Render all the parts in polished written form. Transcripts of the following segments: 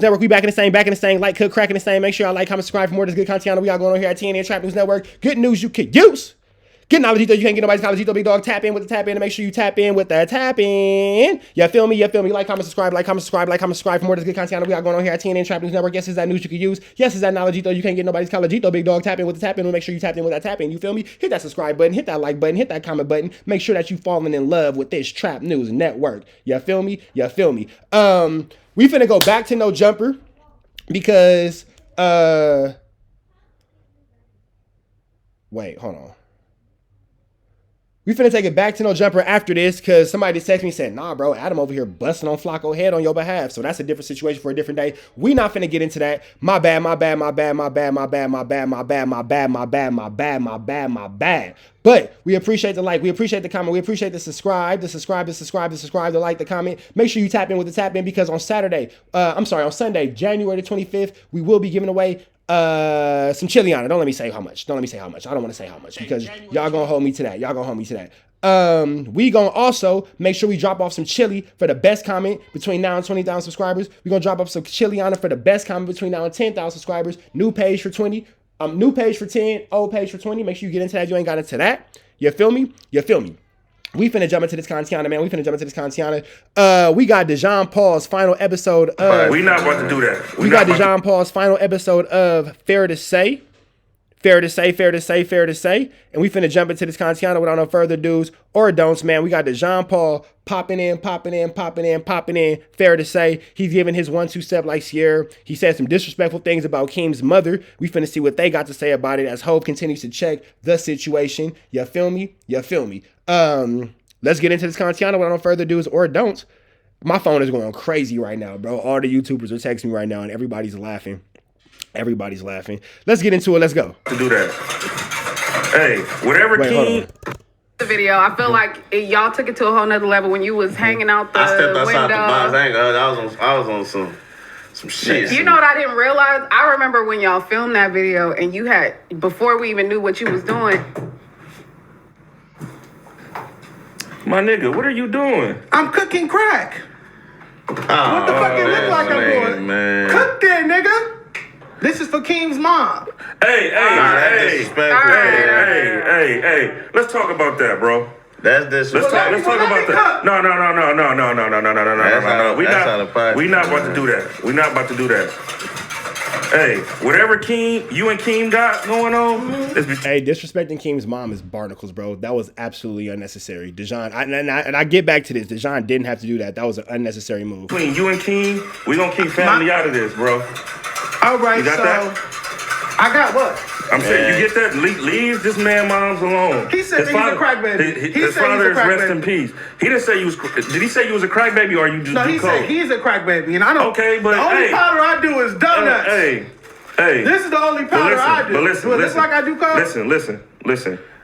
Network, we back in the same, like, cook, crack in the same. Make sure y'all like, comment, subscribe for more of this good content we got going on here at TNN Trap News Network. Good news you can use. Get knowledge, you can't get nobody's knowledge, big dog. Tap in with the tap in, and make sure you tap in with the tap in. You feel me? Like, comment, subscribe, like, comment, subscribe for more of this good content we got going on here at TNN Trap News Network. Yes, is that news you can use? Yes, is that knowledge, you can't get nobody's knowledge, big dog. Tap in with the tap in, and make sure you tap in with that tap in. You feel me? Hit that subscribe button, hit that like button, hit that comment button. Make sure that you falling in love with this Trap News Network. You feel me? We finna go back to no jumper because wait, hold on. We finna take it back to no jumper after this because somebody just texted me and said, nah, bro, Adam over here busting on FLAKKO head on your behalf. So that's a different situation for a different day. We not finna get into that. My bad. But we appreciate the like, we appreciate the comment, we appreciate the subscribe, the like, the comment. Make sure you tap in with the tap in because on Sunday, January the 25th, we will be giving away some chili on it. Don't let me say how much. I don't want to say how much because y'all gonna hold me to that. We gonna also make sure we drop off some chili for the best comment between now and 20,000 subscribers. We gonna drop off some chili on it for the best comment between now and 10,000 subscribers. New page for 20, new page for 10, old page for 20. Make sure you get into that. You ain't got into that. You feel me? We finna jump into this content, man. We got Dejon Paul's final episode of... We not about to do that. We got Dejon Paul's final episode of Fair to Say. And we finna jump into this content without no further do's or don'ts, man. We got Dejon Paul popping in. Fair to say. He's giving his 1-2 step like Sierra. He said some disrespectful things about Keems' mother. We finna see what they got to say about it as Hov continues to check the situation. You feel me? Let's get into this content without no further do's or don'ts. My phone is going crazy right now, bro. All the YouTubers are texting me right now and everybody's laughing. Let's get into it. Let's go. To do that. Hey, whatever Keem. The video, I feel like y'all took it to a whole nother level when you was hanging out the window. I stepped outside the box. I was on some shit. You know what I didn't realize? I remember when y'all filmed that video and you had, before we even knew what you was doing. My nigga, what are you doing? I'm cooking crack. What the fuck it look like I'm doing? Man. Cook there, nigga. This is for Keems' mom. Hey. Let's talk about that, bro. That's disrespectful. Let's talk about that. No. We not about to do that. Hey, whatever you and Keem got going on. Hey, disrespecting Keem's mom is barnacles, bro. That was absolutely unnecessary. Dejon, and I get back to this. Dejon didn't have to do that. That was an unnecessary move. Between you and Keem, we gonna keep family out of this, bro. All right, you got so that? I got what? I'm saying you get that. Leave this man moms alone. He said he's a crack baby. His father is rest in peace. He didn't say you was. Did he say you was a crack baby or you just? No, he said he's a crack baby, and I don't. Okay, but the only powder I do is donuts. Hey. This is the only powder I do. But listen. Like I do coke? Listen.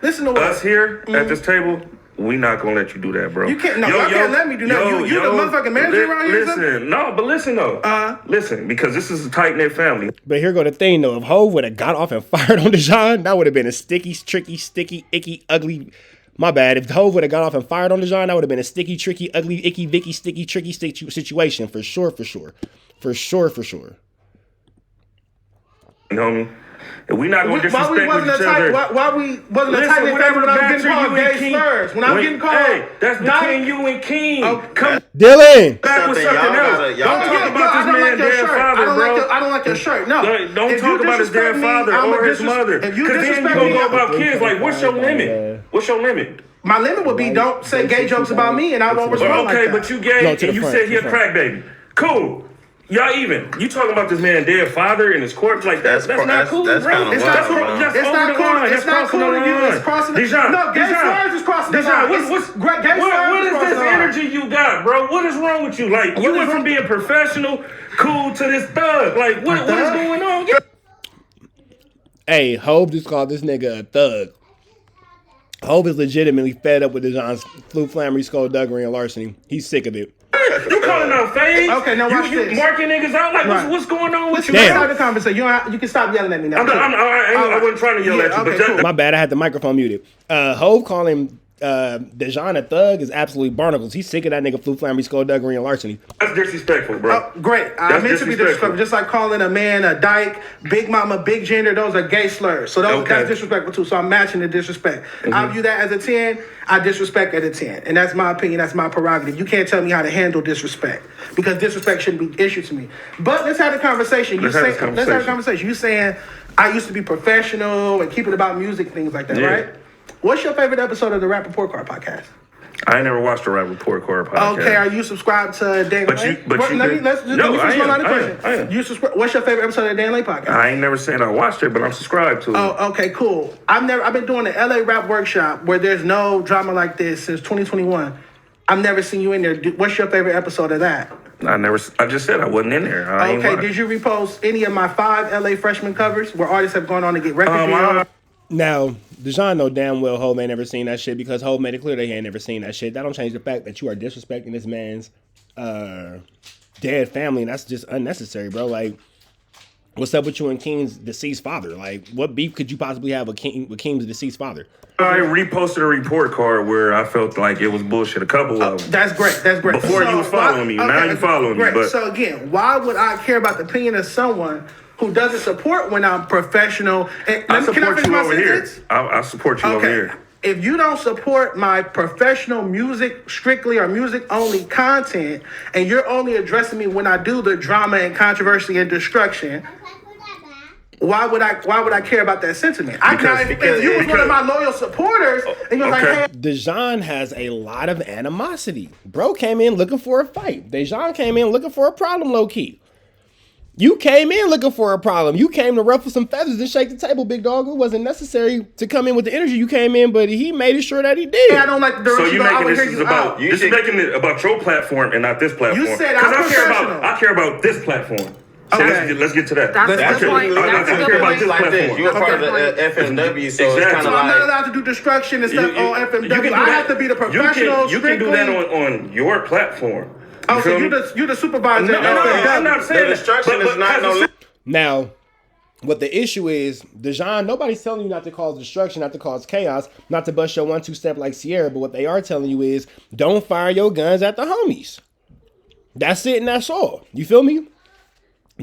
Listen to what? Us here at this table. We not gonna let you do that, bro. You can't. No, y'all can't let me do that. You the motherfucking manager around here. Listen though. Listen, because this is a tight knit family. But here go the thing though. If Hov would have got off and fired on Dejon, that would have been a sticky, tricky, icky, ugly. My bad. If Hov would have got off and fired on Dejon, that would have been a sticky, tricky, ugly, icky, vicky, sticky, tricky situation for sure. You know me. And we not gonna disrespect each other. Why we wasn't a tight knit family when I was getting called gay slurs? When I'm getting called, hey, that's between you and Keem. Come Dylan. back with something else. Don't talk about this man's dead father, bro. I don't like your shirt. No, don't talk about his dead father or his mother. Because then you gonna go about kids. Like, what's your limit? My limit would be don't say gay jokes about me, and I won't respond like that. Okay, but you gay and you said he a crack baby. Cool. Y'all even. You talking about this man dead father and his corpse like that? That's not cool, bro. It's not cool. It's not cool to you. It's crossing the line. No, gay slurs is crossing the line. What is this energy you got, bro? What is wrong with you? Like, you went from being professional, cool, to this thug. Like, what is going on? Hey, Hov just called this nigga a thug. Hov is legitimately fed up with Dejon's flu, flammery, skullduggery, and larceny. He's sick of it. You calling out fades? Okay, now watch this. You marking niggas out? Like, what's going on with you? Let's start the conversation. You can stop yelling at me now. I wasn't trying to yell at you. Okay, cool. My bad, I had the microphone muted. Hov calling Dejon a thug is absolutely barnacles. He's sick of that nigga Flu Flammy, skullduggery, and larceny. That's disrespectful, bro. Great. I meant to be disrespectful. Just like calling a man a dyke, big mama, big gender, those are gay slurs. So that's disrespectful too. So I'm matching the disrespect. I view that as a 10. I disrespect at a 10. And that's my opinion. That's my prerogative. You can't tell me how to handle disrespect because disrespect shouldn't be issued to me. But let's have a conversation. Let's have a conversation. You saying I used to be professional and keep it about music, things like that, right? What's your favorite episode of the Rap Report Card podcast? I ain't never watched the Rap Report Card podcast. Okay, are you subscribed to Dan Lay? What's your favorite episode of the Dan Lay podcast? I ain't never said I watched it, but I'm subscribed to it. Oh, okay, cool. I've been doing the LA Rap Workshop where there's no drama like this since 2021. I've never seen you in there. What's your favorite episode of that? I just said I wasn't in there. Okay, did you repost any of my 5 LA freshman covers where artists have gone on to get record deals? Now, Dejon know damn well Hov ain't never seen that shit because Hov made it clear that he ain't never seen that shit. That don't change the fact that you are disrespecting this man's dead family, and that's just unnecessary, bro. Like, what's up with you and Keems' deceased father? Like, what beef could you possibly have with Keems' deceased father? I reposted a report card where I felt like it was bullshit. A couple of them. That's great. Before you was following me. Now you following me. But so again, why would I care about the opinion of someone who doesn't support when I'm professional? I support you over here. I support you over here. If you don't support my professional music strictly or music only content, and you're only addressing me when I do the drama and controversy and destruction, why would I care about that sentiment? If you was one of my loyal supporters, and you're like, hey. Dejon has a lot of animosity. Bro came in looking for a fight. Dejon came in looking for a problem, low key. You came in looking for a problem. You came to ruffle some feathers and shake the table, big dog. It wasn't necessary to come in with the energy you came in, but he made sure that he did. I don't like the direction. So you making this making it about your platform and not this platform. You said I care about this platform. So okay. let's get to that. That's the point. I care about this platform. You're part of the FMW, so it's kind of I'm not allowed to do destruction and stuff on FMW. I have to be the professional. You can do that on your platform. Oh, so you're the supervisor. No, I'm not saying the destruction is not no. Now, what the issue is, Dejon, nobody's telling you not to cause destruction, not to cause chaos, not to bust your 1-2 step like Sierra, but what they are telling you is don't fire your guns at the homies. That's it and that's all. You feel me?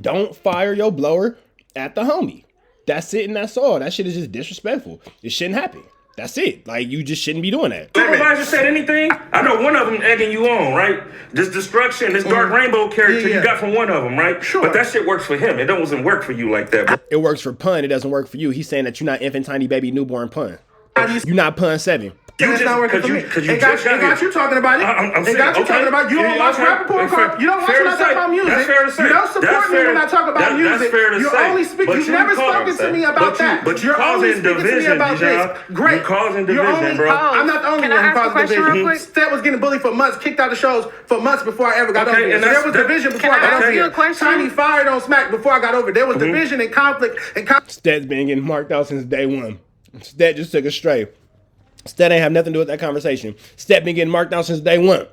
Don't fire your blower at the homie. That's it and that's all. That shit is just disrespectful. It shouldn't happen. That's it. Like, you just shouldn't be doing that. Supervisor said anything? I know one of them egging you on, right? This destruction, this dark rainbow character you got from one of them, right? Sure. But that shit works for him. It doesn't work for you like that, bro. It works for Pun. It doesn't work for you. He's saying that you're not infant, tiny, baby, newborn Pun. You're not Pun 7. That's not working for me. It got you talking about it. It got you talking about it. You don't watch Rap Report Card. You don't watch when I talk about music. That's fair to say. You don't support me when I talk about music. That's fair to say. You're only speaking. You've never spoken to me about that. But you're causing division, Dejon. Great. You're causing division, bro. I'm not the only one who caused division. Stet was getting bullied for months, kicked out of shows for months before I ever got over here. So there was division before I got over here. Tiny fired on Smack before I got over. There was division and conflict. Stet's been getting marked out since day one. Stet just took a stray. Stet ain't have nothing to do with that conversation. Stet been getting marked out since day one.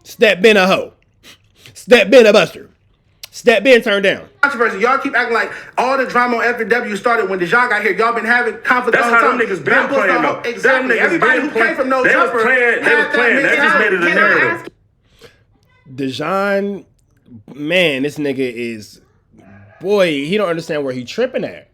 Stet been a hoe. Stet been a buster. Stet been turned down. Controversy. Y'all keep acting like all the drama on FW started when Dejon got here. Y'all been having conflict all the time. That's how them niggas been playing though. Exactly. Everybody who came from No Jumper. They was playing. That just made it a narrative. Dejon, man, this nigga is, boy, he don't understand where he tripping at.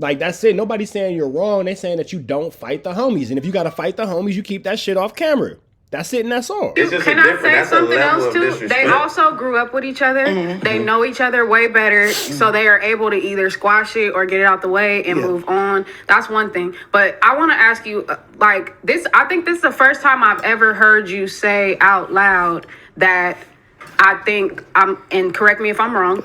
Like, that's it. Nobody's saying you're wrong. They saying that you don't fight the homies. And if you got to fight the homies, you keep that shit off camera. That's it and that's all. Can I say something else too? They also grew up with each other. Mm-hmm. They know each other way better. So they are able to either squash it or get it out the way and move on. That's one thing. But I want to ask you, like this, I think this is the first time I've ever heard you say out loud that I think and correct me if I'm wrong,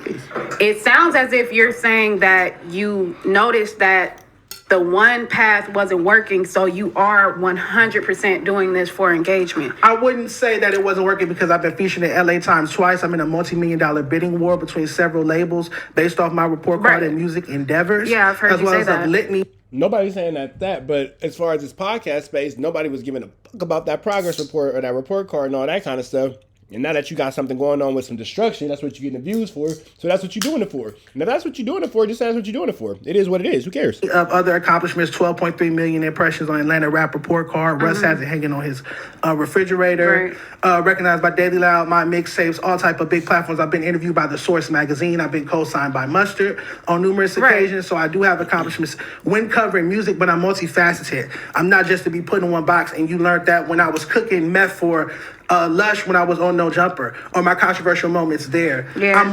it sounds as if you're saying that you noticed that the one path wasn't working, so you are 100% doing this for engagement. I wouldn't say that it wasn't working because I've been featured in LA Times twice. I'm in a multi-million-dollar bidding war between several labels based off my report card and music endeavors. Yeah, I've heard you say that. As well as a litany. Nobody's saying that, but as far as this podcast space, nobody was giving a fuck about that progress report or that report card and all that kind of stuff. And now that you got something going on with some destruction, that's what you're getting the views for. So that's what you're doing it for. And if that's what you're doing it for, just say that's what you're doing it for. It is what it is. Who cares? Of other accomplishments, 12.3 million impressions on Atlanta Rap Report card. Russ has it hanging on his refrigerator. Recognized by Daily Loud, my mixtapes, all type of big platforms. I've been interviewed by The Source magazine. I've been co-signed by Mustard on numerous occasions. So I do have accomplishments when covering music, but I'm multifaceted. I'm not just to be put in one box. And you learned that when I was cooking meth for Lush when I was on No Jumper, or my controversial moments there. Yeah. I'm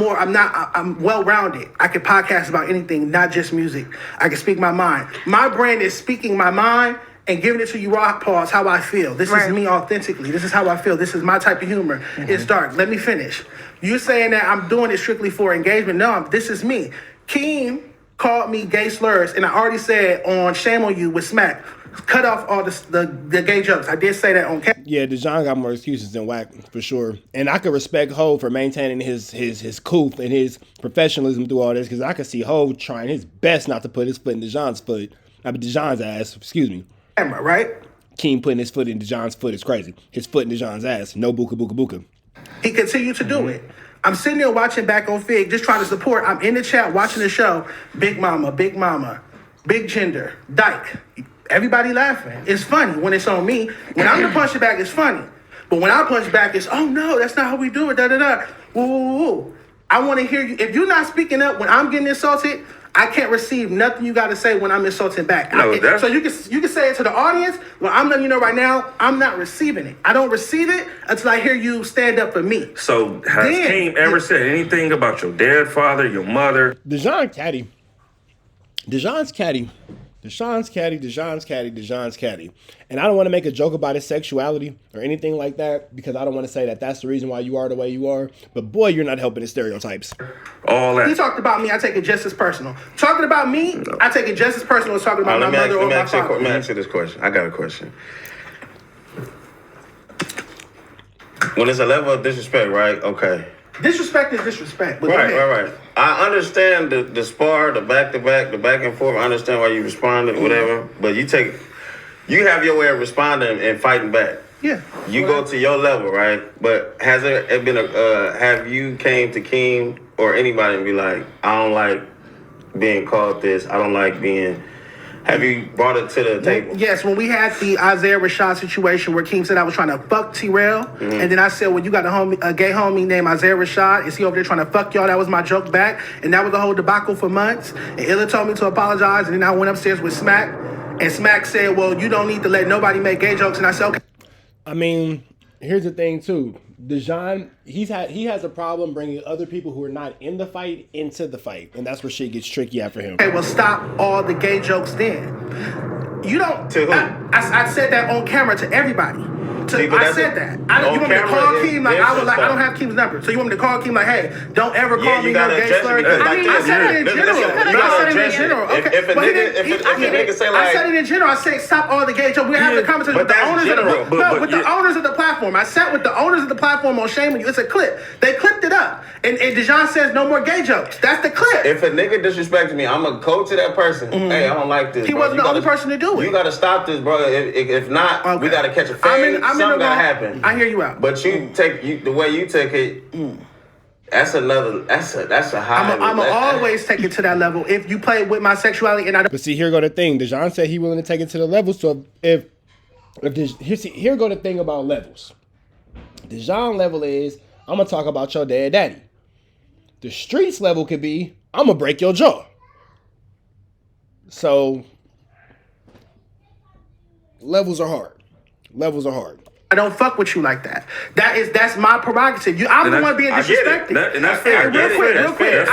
well-rounded. I can podcast about anything, not just music. I can speak my mind. My brand is speaking my mind and giving it to you raw pause how I feel. This is me authentically. This is how I feel. This is my type of humor. It's dark. Let me finish. You saying that I'm doing it strictly for engagement? No, this is me. Keem called me gay slurs, and I already said on Shame on You with Smack, cut off all the gay jokes. I did say that on camera. Yeah, Dejon got more excuses than WACK for sure. And I could respect Hov for maintaining his couth and his professionalism through all this, because I could see Hov trying his best not to put his foot in Dejon's ass, excuse me. Camera, right? Keem putting his foot in Dejon's foot is crazy. His foot in Dejon's ass. No buka buka buka. He continued to do it. I'm sitting there watching back on Fig, just trying to support. I'm in the chat watching the show. Big Mama, Big Gender, Dyke. Everybody laughing. It's funny when it's on me. When I'm the punch back, it's funny. But when I punch back, it's, oh no, that's not how we do it, da-da-da. Woo. I want to hear you. If you're not speaking up when I'm getting insulted, I can't receive nothing you got to say when I'm insulting back. So you can say it to the audience. Well, I'm letting you know right now, I'm not receiving it. I don't receive it until I hear you stand up for me. So has Keem ever said anything about your dead father, your mother? Dejon's catty. And I don't want to make a joke about his sexuality or anything like that, because I don't want to say that that's the reason why you are the way you are. But boy, you're not helping his stereotypes. All that. He talked about me, I take it just as personal. Talking about me, I take it just as personal as talking about my mother or my father. Let me ask you this question. I got a question. When it's a level of disrespect, right? Okay. Disrespect is disrespect. Right. I understand the spar, the back-to-back, the back and forth. I understand why you responded, whatever. But you have your way of responding and fighting back. Yeah. You go to your level, right? But has there been have you came to Keem or anybody and be like, I don't like being called this. I don't like being... Have you brought it to the table? Yes, when we had the Isaiah Rashad situation where Keem said I was trying to fuck T-Rail, and then I said, well, you got a gay homie named Isaiah Rashad. Is he over there trying to fuck y'all? That was my joke back. And that was the whole debacle for months. And Illa told me to apologize, and then I went upstairs with Smack, and Smack said, well, you don't need to let nobody make gay jokes. And I said, okay. I mean, here's the thing, too. Dejon, he has a problem bringing other people who are not in the fight into the fight, and that's where shit gets tricky after him. Okay, well, stop all the gay jokes then. You don't. To who? I said that on camera to everybody. I said that. You want me to call Keem like I don't have Keem's number. So you want me to call Keem like, hey, don't ever call me no gay slur. I said it in general. Okay. If a nigga say like, I said it in general. I said stop all the gay jokes. We're having a conversation with the owners of the platform. I sat with the owners of the platform on Shame on You. It's a clip. They clipped it up. And Dejon says no more gay jokes. That's the clip. If a nigga disrespects me, I'm gonna go to that person. Hey, I don't like this. He wasn't the only person to do it. You gotta stop this, bro. If not, we gotta catch a fade. Something gotta happen. I hear you out. But the way you take it, that's a high. I'm always take it to that level. If you play with my sexuality and I don't. But see, here go the thing. Dejon said he willing to take it to the level. So here go the thing about levels. Dejon level is, I'm gonna talk about your dead daddy. The streets level could be, I'm gonna break your jaw. So levels are hard. I don't fuck with you like that. That's my prerogative. I'm the one being disrespected. And that's fair. Real quick.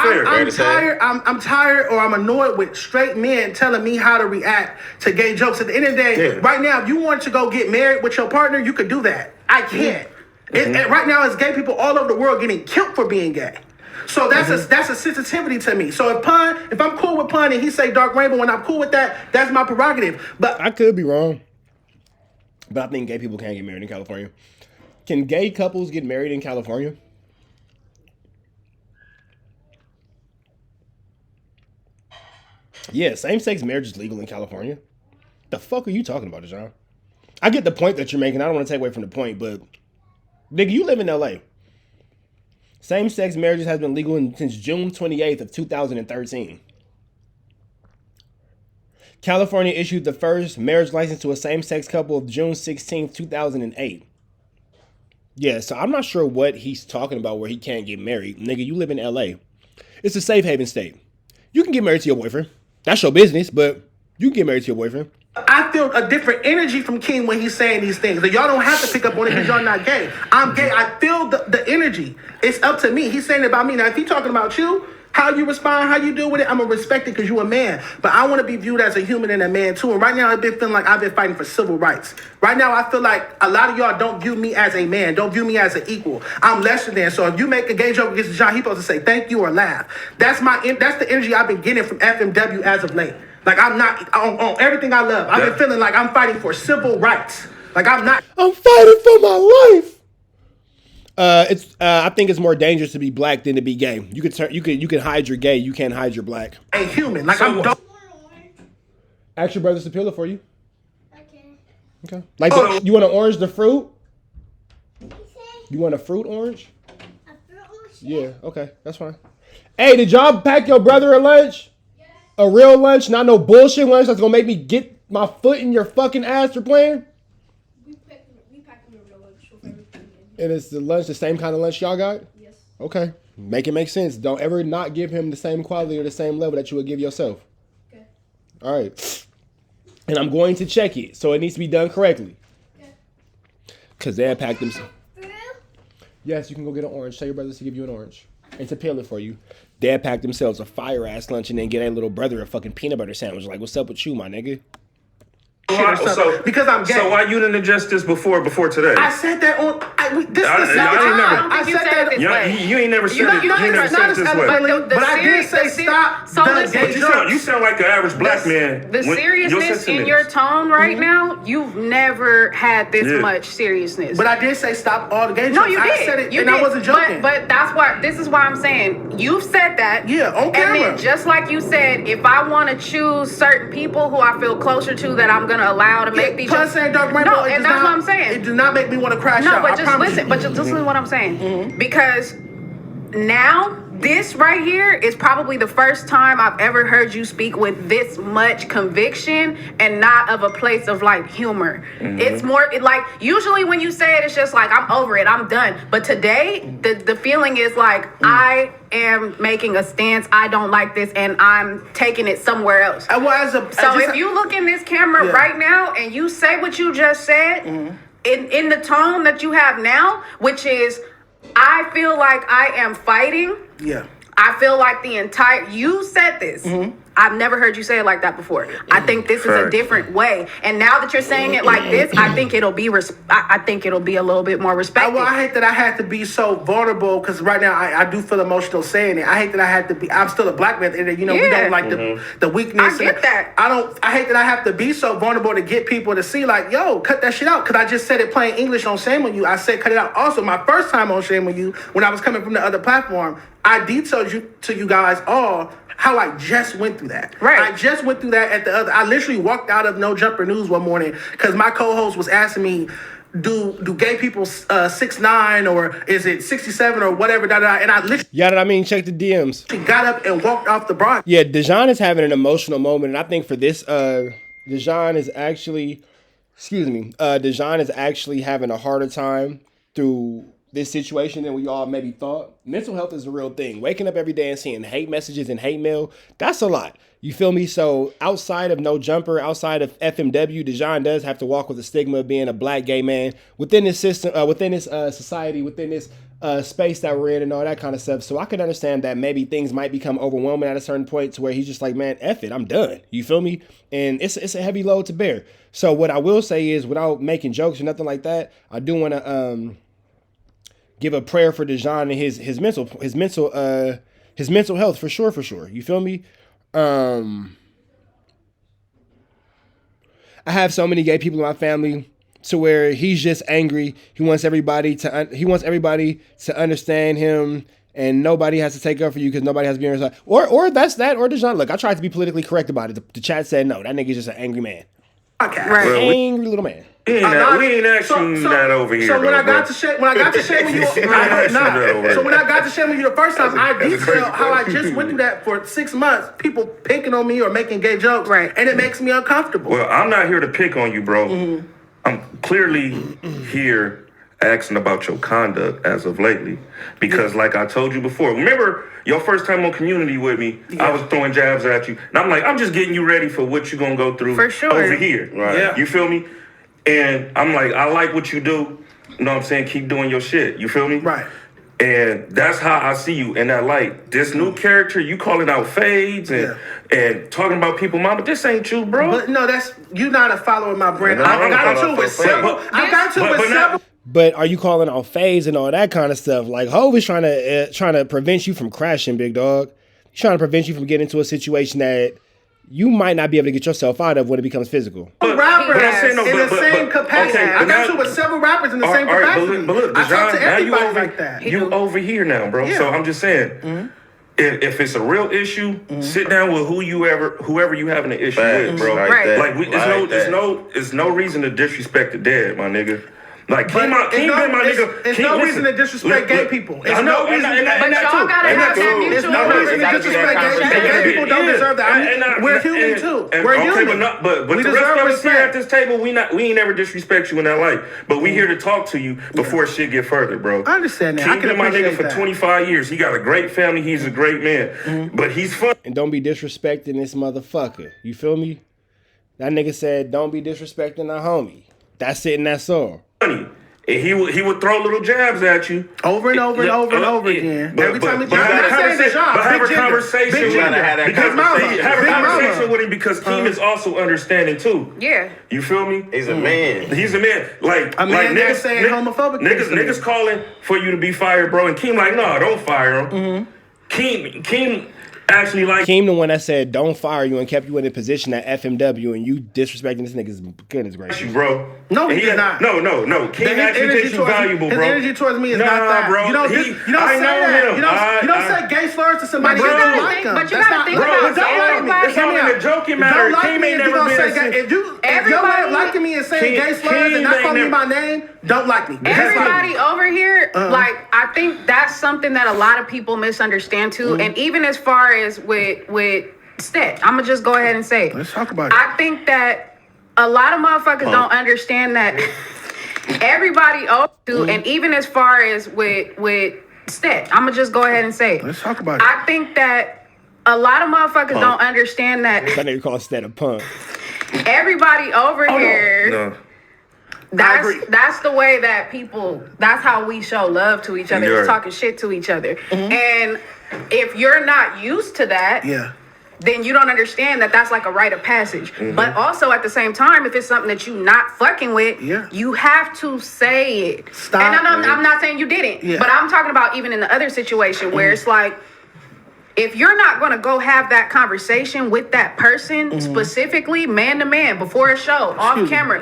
I'm tired or I'm annoyed with straight men telling me how to react to gay jokes. At the end of the day, right now, if you want to go get married with your partner, you could do that. I can't. Right now, it's gay people all over the world getting killed for being gay. So that's a sensitivity to me. So if I'm cool with Pun and he say Dark Rainbow and I'm cool with that, that's my prerogative. But I could be wrong. But I think gay people can't get married in California. Can gay couples get married in California? Yeah, same-sex marriage is legal in California. The fuck are you talking about, Dejon? I get the point that you're making. I don't want to take away from the point, but nigga, you live in LA. Same-sex marriages has been legal since June 28th of 2013. California issued the first marriage license to a same-sex couple of June 16th, 2008. Yeah, so I'm not sure what he's talking about where he can't get married. Nigga, you live in LA. It's a safe haven state. You can get married to your boyfriend. That's your business, but you can get married to your boyfriend. I feel a different energy from King when he's saying these things. Like, y'all don't have to pick up on it because y'all not gay. I'm gay. I feel the energy. It's up to me. He's saying it about me. Now, if he's talking about you, how you respond, how you deal with it, I'm going to respect it because you're a man. But I want to be viewed as a human and a man too. And right now, I've been feeling like I've been fighting for civil rights. Right now, I feel like a lot of y'all don't view me as a man. Don't view me as an equal. I'm lesser than. So if you make a gay joke against Dejon, he's supposed to say thank you or laugh. That's the energy I've been getting from FMW as of late. Like, I'm not on everything I love. I've been feeling like I'm fighting for civil rights. Like, I'm fighting for my life. I think it's more dangerous to be black than to be gay. You can hide your gay. You can't hide your black. A human. Like, I'm dope. Ask your brothers to peel it for you. Okay. Like, you want an orange, the fruit? You want a fruit orange? A fruit orange? Yeah. Okay, that's fine. Hey, did y'all pack your brother a lunch? A real lunch, not no bullshit lunch that's gonna make me get my foot in your fucking ass for playing? We packed him a real lunch with everything. And is the lunch the same kind of lunch y'all got? Yes. Okay. Make it make sense. Don't ever not give him the same quality or the same level that you would give yourself. Okay. All right. And I'm going to check it, so it needs to be done correctly. Okay. Because they had packed them. Yes, you can go get an orange. Tell your brothers to give you an orange. And to peel it for you. Dad packed themselves a fire-ass lunch and then get a little brother a fucking peanut butter sandwich. Like, what's up with you, my nigga? Because I'm gay. So why you didn't address this before today? I said that on. You ain't never said it. You never said it this way. But I did say stop the gay jokes. You sound like an average black man. The seriousness in your tone right now, you've never had this much seriousness. But I did say stop all the gay jokes. No, you did. I said it, I wasn't joking. But that's why. This is why I'm saying you've said that. Yeah, on camera. And then just like you said, if I want to choose certain people who I feel closer to, that I'm gonna allow to make these. Plus, saying Dark Rainbow. No, and that's what I'm saying. It does not make me want to crash No, out. but just listen. But just listen to what I'm saying. Because now this right here is probably the first time I've ever heard you speak with this much conviction and not of a place of like humor. It's more like usually when you say it, it's just like I'm over it, I'm done. But today, the feeling is like I am making a stance. I don't like this, and I'm taking it somewhere else. If you look in this camera right now and you say what you just said in the tone that you have now, which is I feel like I am fighting. Yeah. I feel like you said this. I've never heard you say it like that before. I think this is a different way. And now that you're saying it like this, I think it'll be I think it'll be a little bit more respectful. I hate that I had to be so vulnerable because right now I do feel emotional saying it. I hate that I had to be. I'm still a black man. We don't like the weakness. I get that. I hate that I have to be so vulnerable to get people to see like, yo, cut that shit out. Because I just said it plain English on Shame on You. I said cut it out. Also, my first time on Shame on You, when I was coming from the other platform, I detailed to you guys all how I just went through that. Right. I just went through that I literally walked out of No Jumper News one morning because my co-host was asking me, do gay people 6'9" or is it 67 or whatever, and I literally check the DMs. She got up and walked off the broad. Yeah, Dejon is having an emotional moment, and I think for this, Dejon is actually having a harder time through this situation than we all maybe thought. Mental health is a real thing. Waking up every day and seeing hate messages and hate mail, that's a lot. You feel me? So outside of No Jumper, outside of FMW, Dejon does have to walk with the stigma of being a black gay man within this system, within this society, within this space that we're in and all that kind of stuff. So I can understand that maybe things might become overwhelming at a certain point to where he's just like, man, F it, I'm done. You feel me? And it's a heavy load to bear. So what I will say is, without making jokes or nothing like that, I do want to give a prayer for Dejon and his mental health for sure. You feel me? I have so many gay people in my family to where he's just angry. He wants everybody to understand him, and nobody has to take up for you because nobody has to be on your side. Or that's that. Or Dejon. Look, I tried to be politically correct about it. The chat said no. That nigga's just an angry man. Right. Angry little man. We ain't asking that over here. So when I got to shaming you, So when I got to shaming you the first time, I detailed how I just went through that for 6 months. People picking on me or making gay jokes, right? And it makes me uncomfortable. Well, I'm not here to pick on you, bro. I'm clearly here asking about your conduct as of lately, because like I told you before, remember your first time on Community with me, I was throwing jabs at you, and I'm like, I'm just getting you ready for what you're gonna go through for sure. over here, right? Yeah. You feel me? And I'm like, I like what you do. You know what I'm saying? Keep doing your shit. You feel me? Right. And that's how I see you in that light. This new character, you calling out fades and talking about people, mama, this ain't you, bro. But no, you not a follower of my brand. I got into it with several. But are you calling out phase and all that kind of stuff? Like Hov is trying to prevent you from crashing, big dog. He's trying to prevent you from getting into a situation that you might not be able to get yourself out of when it becomes physical. Rappers in the same capacity. I got you with several rappers in the same capacity. But look, I talk to everybody now like that. You over here now, bro. Yeah. So I'm just saying, if it's a real issue, sit down with whoever you having an issue with, bro. There's no reason to disrespect the dead, my nigga. Like, Keem been my nigga. There's no reason to disrespect gay people. There's no reason. But y'all gotta have that mutual. There's no reason to disrespect gay people. Gay people don't deserve that. We're human too. We're human. But the rest of us here at this table, we ain't never disrespect you in that light. But we here to talk to you before shit get further, bro. I understand that. Keem been my nigga for 25 years. He got a great family. He's a great man. But he's fun. And don't be disrespecting this motherfucker. You feel me? That nigga said, don't be disrespecting a homie. That's it and that's all. And he would throw little jabs at you over and over and over and over again. Every time he have a conversation with him because Keem is also understanding too. Yeah, you feel me? He's a man. He's a man. Like a man that's saying homophobic niggas calling for you to be fired, bro. And Keem like, no, don't fire him. Keem actually like Keem the one that said don't fire you and kept you in a position at FMW and you disrespecting this nigga's goodness gracious. You, bro. No, he's not. No. Keem actually thinks you valuable, bro. His energy towards me is not that. Bro. You don't say that. You don't say gay slurs to somebody you that like him. But you gotta think about everybody. It's only a joking matter. Keem ain't never been. If your way of liking me is saying gay slurs and not calling me by name, don't like me. Everybody over here, like, I think that's something that a lot of people misunderstand too. And even as far as with Stet, I'm gonna just go ahead and say, let's talk about it. I think that a lot of motherfuckers don't understand that everybody over to, and even as far as with Stet, I'm gonna just go ahead and say, let's talk about it. I think that a lot of motherfuckers don't understand that. That nigga call Stet a punk. Everybody over here. No. That's the way that people, that's how we show love to each other, is talking shit to each other. And if you're not used to that, then you don't understand that that's like a rite of passage. But also at the same time, if it's something that you not fucking with, you have to say it. Stop. And I'm not saying you didn't, but I'm talking about even in the other situation where it's like, if you're not going to go have that conversation with that person specifically, man to man, before a show, off camera,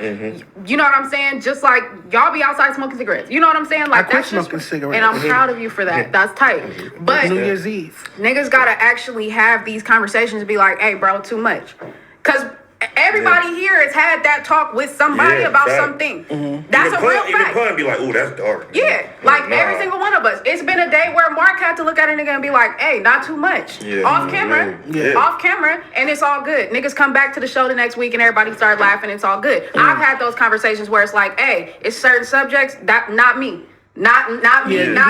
you know what I'm saying? Just like y'all be outside smoking cigarettes. You know what I'm saying? Like, that's just, cigarettes. and I'm proud of you for that. That's tight. But New Year's Eve, niggas got to actually have these conversations and be like, hey, bro, too much. Because everybody here has had that talk with somebody about something. That's a real fact. Even be like, ooh, that's dark. Yeah, like every single one of us. It's been a day where Mark had to look at a nigga and be like, hey, not too much. Off camera. Off camera, and it's all good. Niggas come back to the show the next week and everybody start laughing. It's all good. I've had those conversations where it's like, hey, it's certain subjects that not me. Not me, not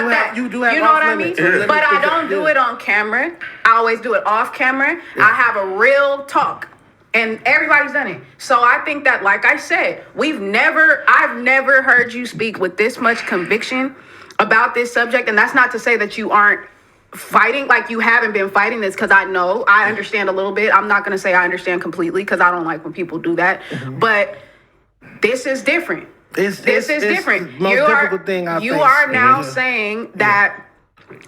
that. You do have you know what I mean? But I don't do it on camera. I always do it off camera. I have a real talk. And everybody's done it. So I think that, like I said, I've never heard you speak with this much conviction about this subject. And that's not to say that you aren't fighting, like you haven't been fighting this, because I understand a little bit. I'm not going to say I understand completely, because I don't like when people do that. But this is different. This is different. Most difficult thing I You are now saying that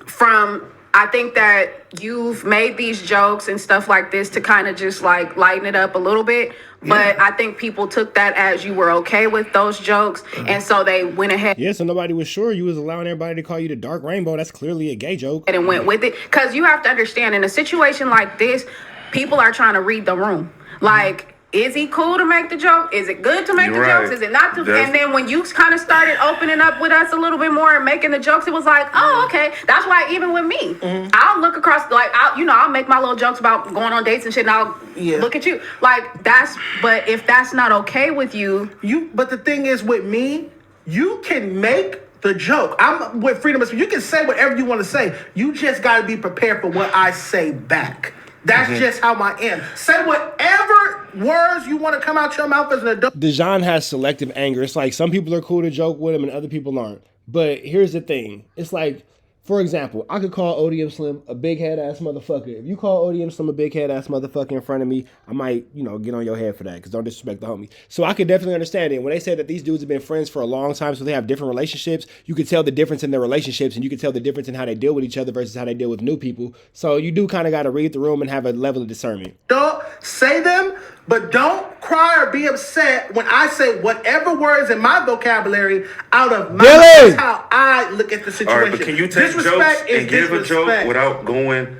from... I think that you've made these jokes and stuff like this to kind of just like lighten it up a little bit. But I think people took that as you were okay with those jokes. And so they went ahead. Yeah, so nobody was sure you was allowing everybody to call you the Dark Rainbow. That's clearly a gay joke. And went with it. Because you have to understand, in a situation like this, people are trying to read the room. Like, is he cool to make the joke? Is it good to make the jokes? Is it not to? And then when you kind of started opening up with us a little bit more and making the jokes, it was like, oh, okay. That's why even with me, I'll look across, like, I'll make my little jokes about going on dates and shit, and I'll look at you. Like, but if that's not okay with you. But the thing is with me, you can make the joke. I'm with freedom of speech. You can say whatever you want to say. You just got to be prepared for what I say back. That's just how I am. Say whatever words you want to come out your mouth as an adult. Dejon has selective anger. It's like some people are cool to joke with him and other people aren't. But here's the thing. It's like, for example, I could call ODM Slim a big head ass motherfucker. If you call ODM Slim a big head ass motherfucker in front of me, I might, get on your head for that, because don't disrespect the homie. So I could definitely understand it. When they say that these dudes have been friends for a long time, so they have different relationships, you could tell the difference in their relationships, and you could tell the difference in how they deal with each other versus how they deal with new people. So you do kind of got to read the room and have a level of discernment. Don't say them, but don't cry or be upset when I say whatever words in my vocabulary out of my mouth. That's how I look at the situation. All right, but can you take jokes and give a joke without going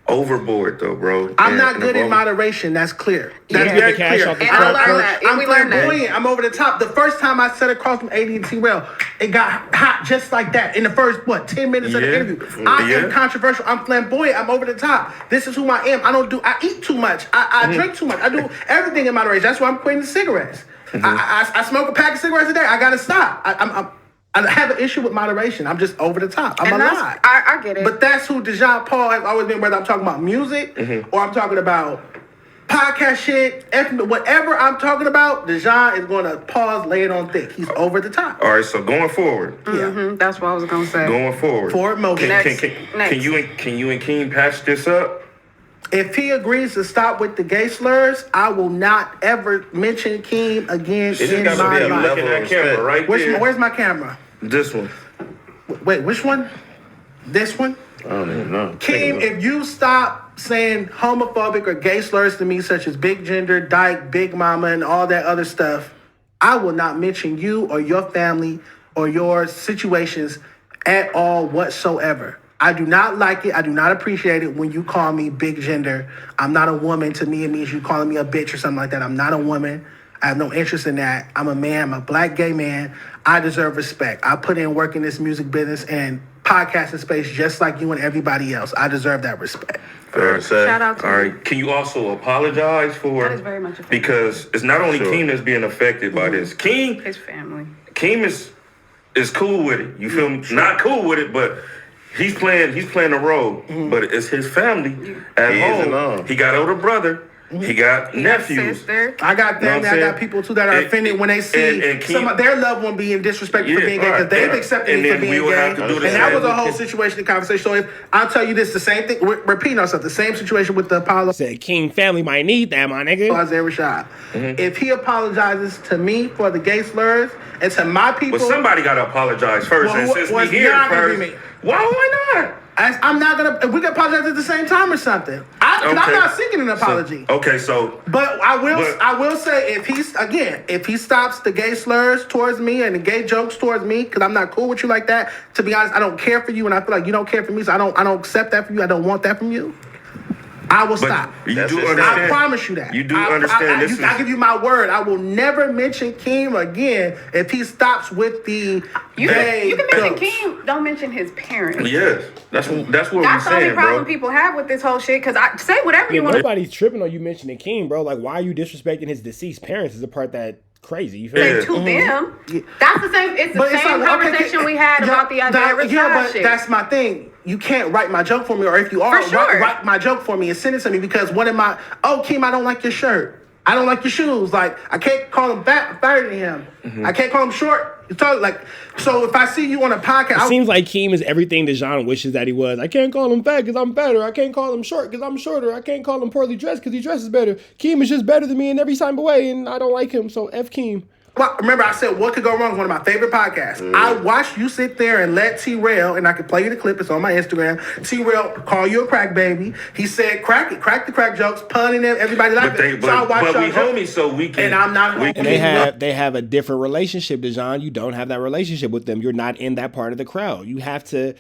overboard, though, bro? I'm not good in moderation. That's clear. That's very clear. And I learned that. I'm flamboyant. I'm over the top. The first time I sat across from AD&T Rail, it got hot just like that in the first 10 minutes of the interview. I am controversial. I'm flamboyant. I'm over the top. This is who I am. I eat too much. I drink too much. I do everything in moderation. That's why I'm quitting the cigarettes. I smoke a pack of cigarettes a day. I gotta stop. I have an issue with moderation. I'm just over the top. I'm alive. I get it. But that's who Dejon Paul has always been, whether I'm talking about music or I'm talking about podcast shit, whatever I'm talking about, Dejon is going to pause, lay it on thick. He's over the top. All right, so going forward. That's what I was going to say. Going forward. Forward motion. Can you and Keem patch this up? If he agrees to stop with the gay slurs, I will not ever mention Keem again in my life. Camera right there. Where's my camera? This one. Wait, which one? This one? I don't even know. Keem, if you stop saying homophobic or gay slurs to me, such as big gender, dyke, big mama, and all that other stuff, I will not mention you or your family or your situations at all whatsoever. I do not like it. I do not appreciate it when you call me big gender. I'm not a woman. To me, it means you calling me a bitch or something like that. I'm not a woman. I have no interest in that. I'm a man. I'm a black gay man. I deserve respect. I put in work in this music business and podcasting space just like you and everybody else. I deserve that respect. Shout out to you. All right. Can you also apologize for? That is very much because it's not only Keem that's being affected by this. Keem, his family. Keem is cool with it. You feel me? Not cool with it, but he's playing a role. But it's his family at home. He got older brother. He got nephews. Sister. I got them. I got people too that are offended when they see some of their loved one being disrespected for being gay because they've accepted me for being gay. And that was a whole situation in conversation. So if I'll tell you this, the same thing. We're repeating ourselves. The same situation with the Apollo. Said King family might need that, my nigga. Isaiah Rashad. If he apologizes to me for the gay slurs and to my people, but somebody got to apologize first. And since we here first, why not? I'm not gonna. We can apologize at the same time or something. I'm not seeking an apology. But I will say if he stops the gay slurs towards me and the gay jokes towards me, because I'm not cool with you like that. To be honest, I don't care for you, and I feel like you don't care for me, so I don't accept that from you. I don't want that from you. I will stop. You do understand. I promise you that. You do understand. I give you my word. I will never mention Keem again if he stops with the gay You can mention Keem. Don't mention his parents. Yes, that's what we're saying, That's the only problem people have with this whole shit. Because I say whatever you want. Nobody's tripping on you mentioning Keem, bro. Like, why are you disrespecting his deceased parents? Is the part that crazy. You feel me? To them, that's the same. It's the same conversation we had about the Isaiah Rashad shit. That's my thing. You can't write my joke for me, or if you are, write my joke for me and send it to me because Keem, I don't like your shirt. I don't like your shoes. Like, I can't call him fat. I'm fatter than him. I can't call him short. So if I see you on a podcast... It seems like Keem is everything Dejon wishes that he was. I can't call him fat because I'm fatter. I can't call him short because I'm shorter. I can't call him poorly dressed because he dresses better. Keem is just better than me in every type of way, and I don't like him, so F Keem. Well, remember, I said What Could Go Wrong is one of my favorite podcasts. I watched you sit there and let T-Rail, and I can play you the clip, it's on my Instagram. T-Rail call you a crack baby. He said, crack it, crack the crack jokes, punning them, everybody like it. But we homies, so we can. And I'm not homies. And they have a different relationship, Dejon. You don't have that relationship with them. You're not in that part of the crowd. You have to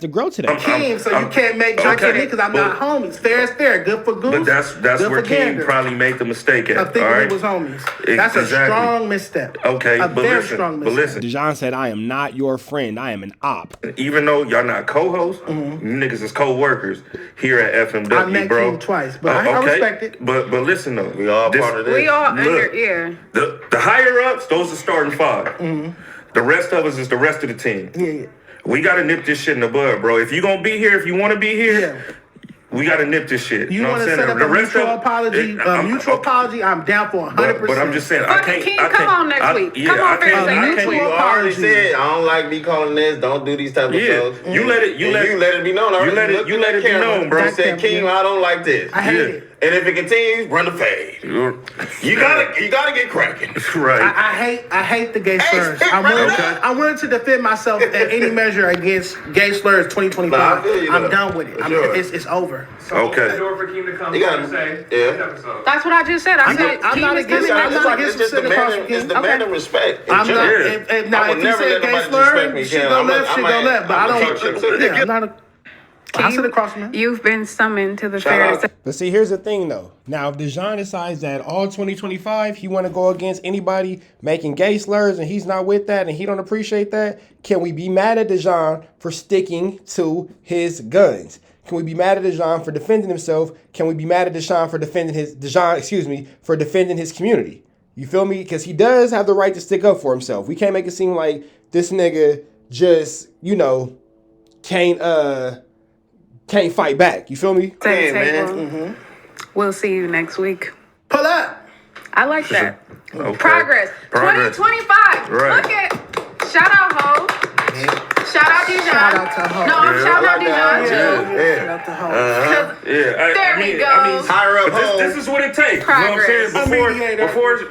grow to that. Keems, so you can't make jokes with me because I'm not homies. Fair is fair. Good for goose. But that's where Keems probably made the mistake at. I think we was homies. That's a strong misstep. Okay, but listen. Dejon said, I am not your friend. I am an op. Even though y'all not co-hosts, you niggas is co-workers here at FMW, I met bro. Keem twice, but I respect it. But listen though, we all part of this. We all Look, the higher ups, those are starting five. The rest of us is the rest of the team. Yeah. We gotta nip this shit in the bud, bro. If you gonna be here, if you want to be here. We gotta nip this shit. You want to set up a mutual apology? Apology. I'm down for 100%. But I'm just saying, I can't. Come on next week. Yeah, come on, mutual You already said I don't like me calling this. Don't do these type of shows. You let it be known. You let it be known, bro. Said, King, I don't like this. I hate it. And if it continues, run the fade. You gotta get cracking. Right. I hate the gay slurs. I'm willing to defend myself at any measure against gay slurs 2025. I'm done with it. It's over. So okay. The door for Keem to come and say That's what I just said. I'm not against it's just demanding respect. I'm not. Now, if you say gay slur, she go left. But I don't. I'm not a. I sit across from him. You've been summoned to the fair. But see, here's the thing, though. Now, if Dejon decides that all 2025 he want to go against anybody making gay slurs and he's not with that and he don't appreciate that, can we be mad at Dejon for sticking to his guns? Can we be mad at Dejon for defending himself? Can we be mad at Dejon for defending his community? You feel me? Because he does have the right to stick up for himself. We can't make it seem like this nigga just, can't fight back. You feel me? Hey, man. We'll see you next week. Pull up. I like that. Okay. Progress. 2025. Right. Look at. Shout out Ho. Shout out Dejon. Shout out to Ho. No, I'm shouting out Dejon too. Shout out to Ho. There we go. Higher up Ho. This is what it takes. Progress. You know what I'm saying?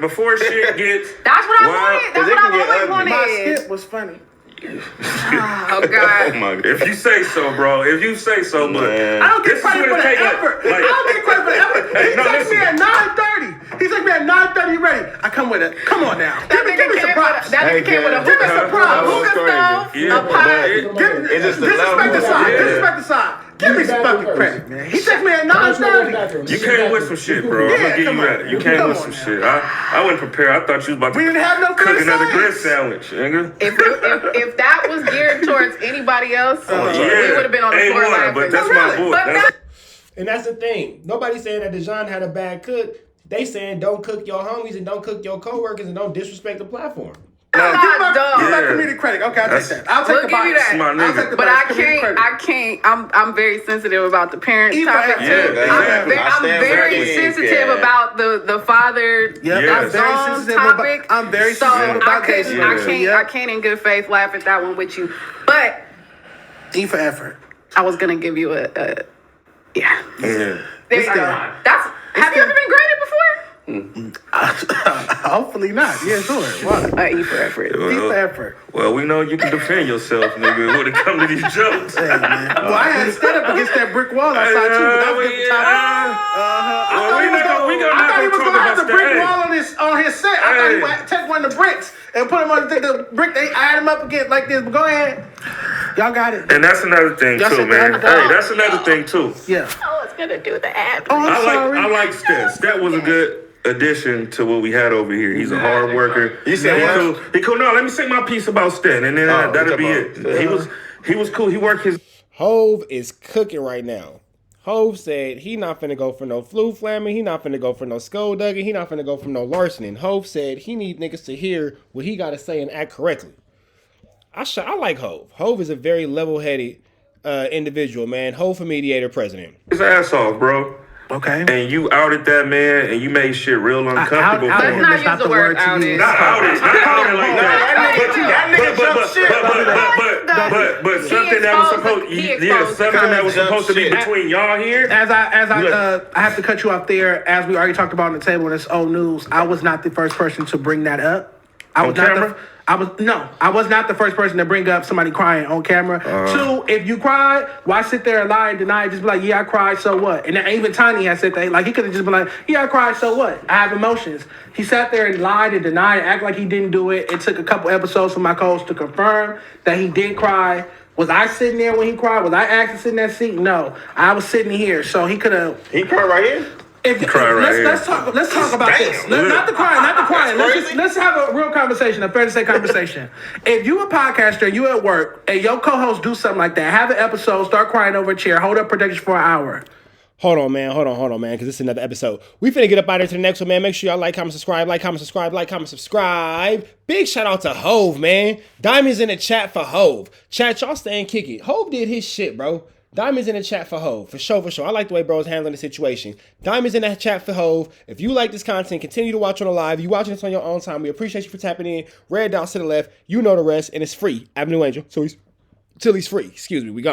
Before shit gets. That's what I wanted. That's what I always wanted. My skit was funny. Oh God. Oh my God. If you say so, bro. If you say so, but I don't get credit for the effort. I don't get credit for the effort. He texted me at 9:30. He texted me at 9:30. You ready? I come with it. Come on now. Give me some props. That nigga came with a Give me some props. hookah stove, a pot. Disrespect the side. Disrespect the side. Give me some fucking credit, man. He texted me at 9:30. You came with some shit, bro. I'm gonna give you that. You came with some shit. I wasn't prepared. I thought you was about to cook another grits sandwich, nigga. If that was geared towards anybody else, we would have been on the floor laughing. But that's my boy. And that's the thing. Nobody's saying that Dejon had a bad cook. They saying don't cook your homies and don't cook your coworkers and don't disrespect the platform. Give my comedic credit. Okay, I'll take that. I'll take the box. I'll take the but I can't. I'm very sensitive about the parents topic too. I'm very sensitive about the father. I'm very sensitive topic. I'm very sensitive about this. I can't in good faith laugh at that one with you. But E for effort. I was gonna give you a There you go. Have you ever been graded before? Hopefully not. Yeah, sure. E for effort. E for effort. Well, we know you can defend yourself, nigga, when it comes to these jokes. Hey, man. Well, I had to stand up against that brick wall outside too, but that was at the top. I thought he was gonna have the brick wall on his set. I thought he would take one of the bricks and put him on the brick. They add him up again like this. But go ahead. Y'all got it. And that's another thing too, man. Hey, that's another thing too. Yeah. I was gonna do the ad. Oh, I'm sorry. I like Stet. Stet was a good addition to what we had over here. He's a hard worker. You said what? He cool. No, let me say my piece about Stet, and then that'll be it. He was cool. He worked his. Hove is cooking right now. Hove said he not finna go for no flu flamming. He not finna go for no skulldugger. He not finna go for no larcening. Hove said he need niggas to hear what he gotta say and act correctly. I like Hove. Hove is a very level-headed individual, man. Hove for mediator president. His ass off, bro. Okay. And you outed that man, and you made shit real uncomfortable for him. Let's not use the word outed. Not outed like that. But something that was supposed to be between y'all here. I have to cut you off there. As we already talked about on the table, and it's old news. I was not the first person to bring that up. I was not the first person to bring up somebody crying on camera. Two, if you cried, why sit there and lie and deny it? Just be like, yeah, I cried, so what? And even Tiny has said that. Like, he could have just been like, yeah, I cried, so what? I have emotions. He sat there and lied and denied it, act like he didn't do it. It took a couple episodes for my co-host to confirm that he did cry. Was I sitting there when he cried? Was I asked to sit in that seat? No. I was sitting here, so he could have... He cried right here? Let's talk about this. Not the crying. Let's have a real conversation, a fair to say conversation. If you a podcaster, you at work, and your co-host do something like that, have an episode, start crying over a chair, hold up protection for an hour. Hold on, man, because this is another episode. We finna get up out of here to the next one, man. Make sure y'all like, comment, subscribe. Big shout out to Hove, man. Diamonds in the chat for Hove. Chat, y'all stay and kick it. Hove did his shit, bro. Diamonds in the chat for Hove. For sure. I like the way bro's handling the situation. Diamonds in the chat for Hove. If you like this content, continue to watch on the live. You watching this on your own time. We appreciate you for tapping in. Red dots to the left. You know the rest. And it's free. Avenue Angel. Till he's free. Excuse me. We gone.